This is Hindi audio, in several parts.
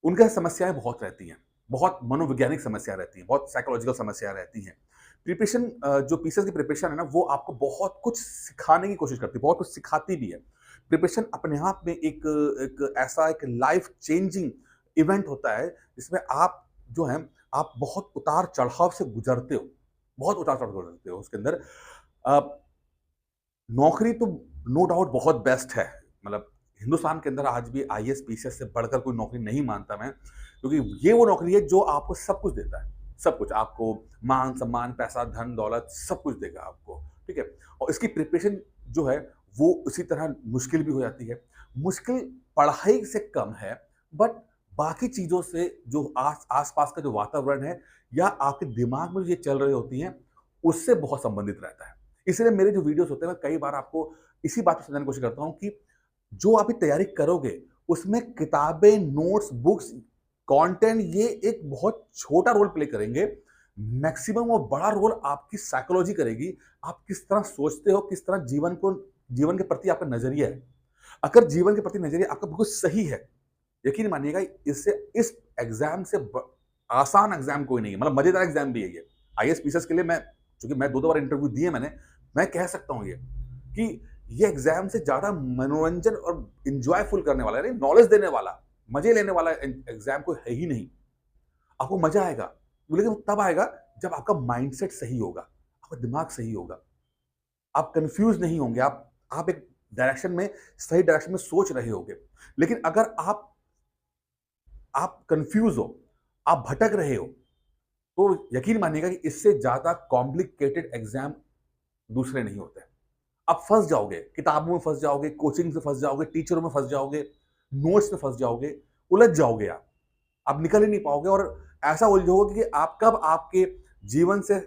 उनके समस्याएँ बहुत रहती हैं, बहुत मनोवैज्ञानिक समस्या रहती हैं, बहुत साइकोलॉजिकल समस्या रहती हैं। प्रिपरेशन जो पीसेस की प्रिपरेशन है ना, वो आपको बहुत कुछ सिखाने की कोशिश करती है, बहुत कुछ सिखाती भी है। प्रिपरेशन अपने आप में एक ऐसा एक लाइफ चेंजिंग इवेंट होता है, जिसमें आप जो हैं, आप बहुत उतार-चढ़ाव से गुज़रते हो, बहुत उतार-चढ़ाव से गुज़रते हो उसके अंदर। अ, नौकरी तो नो डाउट बहुत बेस्ट है। मतलब हिंदुस्तान के अंदर आज भी आईएएस, पीसीएस से बढ़कर कोई नौकरी नहीं मानता मैं, क्योंकि ये वो नौकरी है जो आपको सब कुछ देता है। सब कुछ आपको मान-सम्मान, पैसा, धन, दौलत सब कुछ देगा आपको, ठीक है? और इसकी प्रिपरेशन जो है वो उसी तरह मुश्किल भी हो जाती है। मुश्किल पढ़ाई से कम है, बट बाकी चीज़ों से जो आस-पास का जो वातावरण है या आपके दिमाग में जो ये चल रही होती हैं, उससे बहुत संबंधित रहता है। इसलिए मेरे जो वीडियोज़ होते हैं, मैं कई बार आपको इसी बात को समझाने की कोशिश करता हूँ कि जो आप ये तैयारी करोगे, उसमें किताबें, नोट्स, बुक्स, कंटेंट ये एक बहुत छोटा रोल प्ले करेंगे। मैक्सिमम और बड़ा रोल आपकी साइकोलॉजी करेगी। आप किस तरह सोचते हो, किस तरह जीवन के प्रति आपका नज़रिया है। अगर जीवन के प्रति नज़रिया आपका बिल्कुल सही है, यकीन मानिएगा इससे इस एग्ज़ाम से ब आसान एग्ज़ाम कोई नहीं है, मतलब मज़ेदार एग्ज़ाम भी है ये। आईएएस, पीसीएस के लिए मैं चूँकि मैं 2-2 बार इंटरव्यू दिए मैंने, मैं कह सकता हूँ ये, कि ये एग्ज़ाम से ज़्यादा मनोरंजन और एन्जॉयफुल करने वाला है, नहीं नॉलेज देने वाला, मज़े लेने वाला एग्ज़ाम कोई है ही नहीं। आपको मज़ा आएगा, लेकिन वो तब आएगा जब आपका माइंडसेट सही होगा, आपका दिमाग सही होगा। आप कन्फ्यूज़ नहीं होंगे, आप एक डायरेक्शन में सही डायरेक्शन में सोच रहे होगे। लेकिन अगर आप कन्फ्यूज़ हो, आप भटक रहे हो, तो यकीन मानिएगा कि इससे ज़्यादा कॉम्प्लिकेटेड एग्ज़ाम दूसरे नहीं होते। आप फँस जाओगे, किताबों में फँस जाओगे, कोचिंग से फँस जाओगे, टीचरों में फँस जाओगे, नोट्स में फँस जाओगे, उलझ जाओगे आप। आप निकल ही नहीं पाओगे और ऐसा उलझोगे कि आप कब आपके जीवन से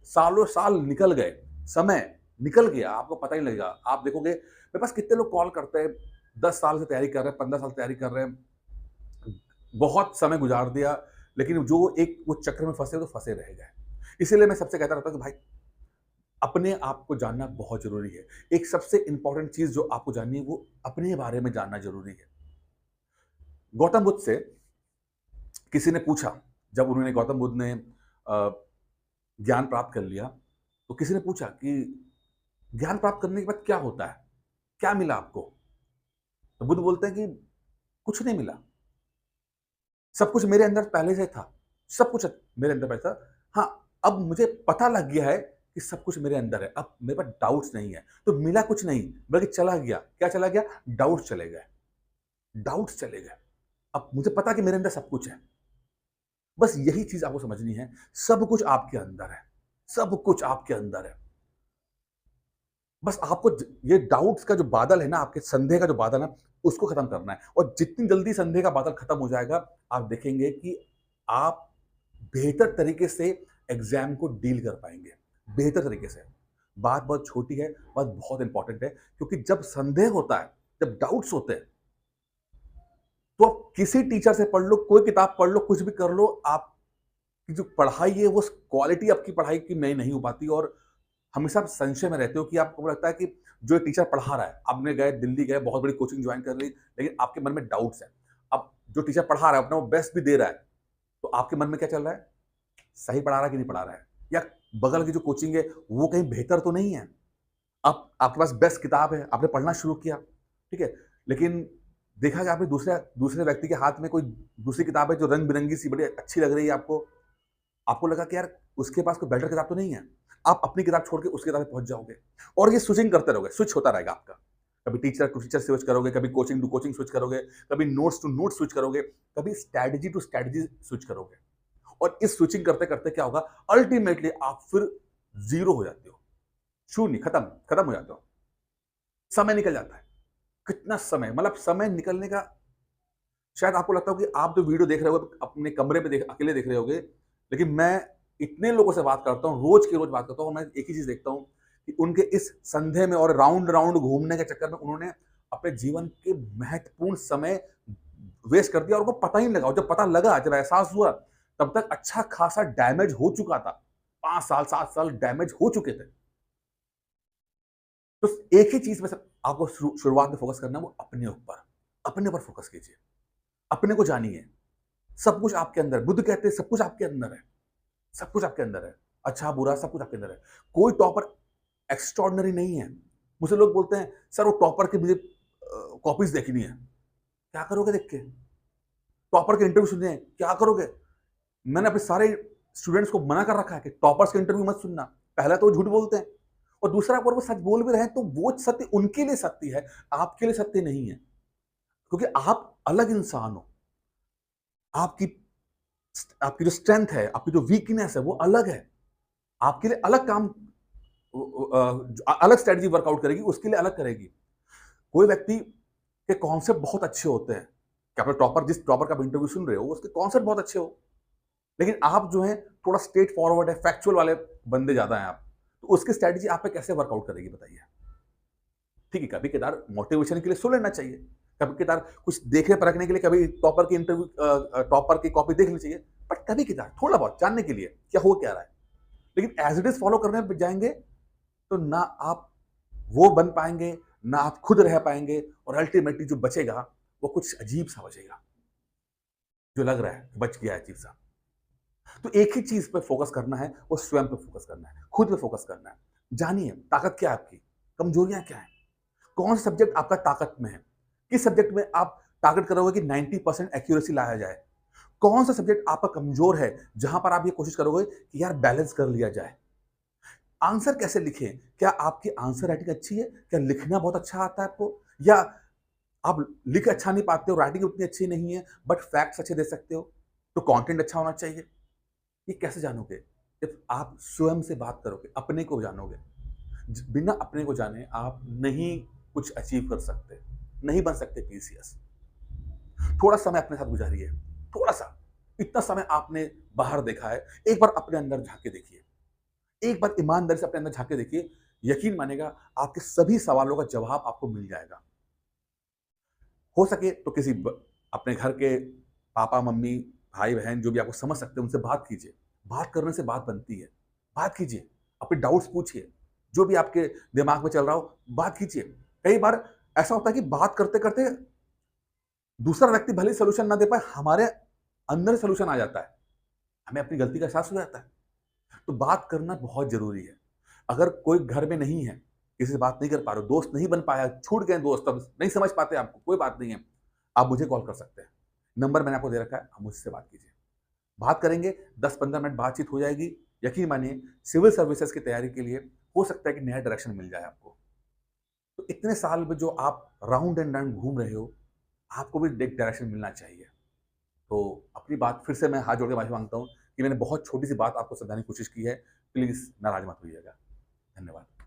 सालों-साल निकल गए, समय निकल गया, आपको पता ही नहीं लगेगा। आप देखोगे मेरे पास कितने लोग कॉल करते हैं, 10 साल से तैयारी कर रहे हैं, 15 साल से तैयारी कर रहे हैं, बहुत समय गुज़ार दिया, लेकिन जो एक वो चक्र में फँसे, तो फँसे रह गए। इसीलिए मैं सबसे कहता रहता हूँ कि भाई अपने आप को जानना बहुत ज़रूरी है। एक सबसे इम्पोर्टेंट चीज़ जो आपको जाननी है, वो अपने बारे में जानना ज़रूरी है। गौतम बुद्ध से किसी ने पूछा, जब उन्होंने गौतम बुद्ध ने ज्ञान प्राप्त कर लिया, तो किसी ने पूछा कि ज्ञान प्राप्त करने के बाद क्या होता है? क्या मिला आपको? तो बुद्ध बोलते हैं कि कुछ नहीं मिला। सब कुछ मेरे अंदर पहले से था। सब कुछ मेरे अंदर पहले था। हाँ, अब मुझे पता लग गया है कि सब कुछ मेरे अंदर है। अब मेरे पास डाउट्स नहीं है। तो मिला कुछ नहीं, बल्कि चला गया। क्या चला गया? डाउट्स चले गए। डाउट्स चले गए। अब मुझे पता है कि मेरे अंदर सब कुछ है। बस यही चीज़ आपको समझनी है। सब कुछ आपके अंदर है। सब कुछ आपके अंदर है। बस आपको ये डाउट्स का जो बादल है ना, आपके संदेह का जो बादल है, उसको खत्म करना है। और जितनी जल्दी संदेह का बादल खत्म हो जाएगा, आप देखेंगे कि आप बेहतर तरीके से एग्जाम को डील कर पाएंगे, बेहतर तरीके से। बात बहुत छोटी है, बात बहुत इंपॉर्टेंट है, क्योंकि जब संदेह होता है, जब डाउट्स होते हैं, तो आप किसी टीचर से पढ़ लो, कोई किताब पढ़ लो, कुछ भी कर लो, आपकी जो पढ़ाई है वो क्वालिटी आपकी पढ़ाई की नई नहीं हो पाती। और हमेशा आप संशय में रहते हो कि आपको लगता है कि जो टीचर पढ़ा रहा है, आपने गए दिल्ली गए, बहुत बड़ी कोचिंग ज्वाइन कर ली, लेकिन आपके मन में डाउट्स है। अब जो टीचर पढ़ा रहा है अपना वो बेस्ट भी दे रहा है, तो आपके मन में क्या चल रहा है? सही पढ़ा रहा है कि नहीं पढ़ा रहा है? या बगल की जो कोचिंग है वो कहीं बेहतर तो नहीं है? अब आपके पास बेस्ट किताब है, आपने पढ़ना शुरू किया, ठीक है? लेकिन देखा कि आपने दूसरे दूसरे व्यक्ति के हाथ में कोई दूसरी किताब है जो रंग-बिरंगी सी बड़ी अच्छी लग रही है आपको। आपको लगा कि यार उसके पास कोई बेटर किताब तो नहीं है। आप अपनी किताब छोड़ के उसकी किताब पे पहुँच जाओगे और ये स्विचिंग करते रहोगे, स्विच होता रहेगा आपका। कभी टीचर टू टीचर स्विच करोगे, कभी कोचिंग टू कोचिंग स्विच करोगे, कभी नोट्स टू नोट्स स्विच करोगे, कभी स्ट्रैटेजी टू स्ट्रैटेजी स्विच करोगे। और इस स्विचिंग करते-करते क्या होगा, अल्टीमेटली आप फिर ज़ीरो हो जाते हो। शून्य, खत्म, खत्म हो जाते हो। समय निकल जाता है। कितना समय, मतलब समय निकलने का शायद आपको लगता हो कि आप जो वीडियो देख रहे हो अपने कमरे में अकेले देख रहे होगे, लेकिन मैं इतने लोगों से बात करता हूँ, रोज की रोज बात करता हूँ, मैं एक ही चीज देखता हूँ कि उनके इस संदेह में और राउंड राउंड घूमने के चक्कर में उन्होंने अपने जीवन के महत्वपूर्ण समय वेस्ट कर दिया और उनको पता ही नहीं लगा। और जब पता लगा, जब एहसास हुआ, तब तक अच्छा खासा डैमेज हो चुका था। 5 साल 7 साल डैमेज हो चुके थे। तो एक ही चीज में से आपको शुरुआत में फोकस करना है, वो अपने ऊपर, अपने ऊपर फोकस कीजिए। अपने को जानिए, सब कुछ आपके अंदर है। बुद्ध कहते हैं सब कुछ आपके अंदर है, सब कुछ आपके अंदर है। अच्छा, बुरा सब कुछ आपके अंदर है। कोई टॉपर एक्स्ट्राऑर्डिनरी नहीं है। मुझसे लोग बोलते हैं, "सर वो टॉपर की मुझे कॉपीज़ देखनी है।" क्या करोगे देख के? टॉपर के इंटरव्यू सुनने हैं, क्या करोगे? मैंने अपने सारे स्टूडेंट्स को मना कर रखा है कि टॉपर्स के इंटरव्यू मत सुनना। पहला तो वो झूठ बोलते हैं और दूसरा अगर वो सच बोल भी रहे हैं तो वो सत्य उनके लिए सत्य है, आपके लिए सत्य नहीं है। क्योंकि आप अलग इंसान हो। आपकी आपकी जो स्ट्रेंथ है, आपकी जो वीकनेस है वो अलग है। आपके लिए अलग काम अलग स्ट्रैटेजी वर्कआउट करेगी, उसके लिए अलग करेगी। कोई व्यक्ति के कॉन्सेप्ट बहुत अच्छे होते हैं, कि आपने टॉपर जिस टॉपर का आप इंटरव्यू सुन रहे हो, उसके कॉन्सेप्ट बहुत अच्छे हो। लेकिन आप जो हैं थोड़ा स्ट्रेट फॉरवर्ड है, फैक्चुअल वाले बंदे ज़्यादा हैं आप। तो उसकी स्ट्रैटेजी आप पे कैसे वर्कआउट करेगी बताइए? ठीक है, कभी-कभार मोटिवेशन के लिए सुन लेना चाहिए। कभी-कभार कुछ देखने परखने के लिए कभी टॉपर की इंटरव्यू टॉपर की कॉपी देख लेनी चाहिए। बट कभी-कभार थोड़ा बहुत जानने के लिए, क्या हो क्या रहा है। लेकिन एज़ इट इज़ फॉलो करने पे जाएँगे, तो ना आप वो बन पाएँगे, ना आप खुद रह पाएँगे और अल्टीमेटली जो बचेगा, वो कुछ अजीब-सा बचेगा, जो लग रहा है बच गया है अजीब-सा। तो एक ही चीज़ पे फ़ोकस करना है, वो स्वयं पे फ़ोकस करना है, खुद पे फ़ोकस करना है। जानिए ताकत क्या है आपकी, कमज़ोरियाँ क्या हैं, कौन सा सब्जेक्ट आपका ताकत में है, किस सब्जेक्ट में आप टारगेट करोगे कि 90% एक्यूरेसी लाया जाए, कौन सा सब्जेक्ट आपका कमज़ोर है, जहाँ पर आप ये कोशिश करोगे कि यार बैलेंस कर लिया जाए। आंसर कैसे लिखें? क्या आपकी आंसर राइटिंग अच्छी है? क्या लिखना बहुत अच्छा आता है आपको? या आप लिख अच्छा नहीं पाते हो, राइटिंग उतनी अच्छी नहीं है, बट फैक्ट्स अच्छे दे सकते हो, तो कंटेंट अच्छा होना चाहिए। ये कैसे जानोगे? जब आप स्वयं से बात करोगे, अपने को जानोगे। बिना अपने को जाने आप नहीं कुछ अचीव कर सकते, नहीं बन सकते पीसीएस। थोड़ा समय अपने साथ गुजारिए, थोड़ा-सा। इतना समय आपने बाहर देखा है, एक बार अपने अंदर झाँक के देखिए। एक बार ईमानदारी से अपने अंदर झाँक के देखिए, यकीन मानिएगा आपके सभी सवालों का जवाब आपको मिल जाएगा। हो सके तो किसी अपने घर के पापा-मम्मी, भाई-बहन जो भी आपको समझ सकते हैं उनसे बात कीजिए। बात करने से बात बनती है। बात कीजिए, अपने डाउट्स पूछिए, जो भी आपके दिमाग में चल रहा हो, बात कीजिए। कई बार ऐसा होता है कि बात करते-करते दूसरा व्यक्ति भले ही सॉल्यूशन ना दे पाए, हमारे अंदर सॉल्यूशन आ जाता है। हमें अपनी गलती का एहसास हो जाता है। तो बात करना बहुत ज़रूरी है। अगर कोई घर में नहीं है, किसी से बात नहीं कर पा रहे हो, दोस्त नहीं बन पाया, छूट गए दोस्त, अब नहीं समझ पाते आपको, कोई बात नहीं है। आप मुझे कॉल कर सकते हैं। नंबर मैंने आपको दे रखा है, आप मुझसे बात कीजिए। बात करेंगे, 10-15 मिनट बातचीत हो जाएगी। यकीन मानिए सिविल सर्विसेज़ की तैयारी के लिए हो सकता है कि नया डायरेक्शन मिल जाए आपको। तो इतने साल में जो आप राउंड एंड राउंड घूम रहे हो, आपको भी एक डायरेक्शन मिलना चाहिए। तो अपनी बात फिर से मैं हाथ जोड़ के माफ़ी माँगता हूँ कि मैंने बहुत छोटी-सी बात आपको समझाने की कोशिश की है। प्लीज़ नाराज़ मत होइएगा। धन्यवाद।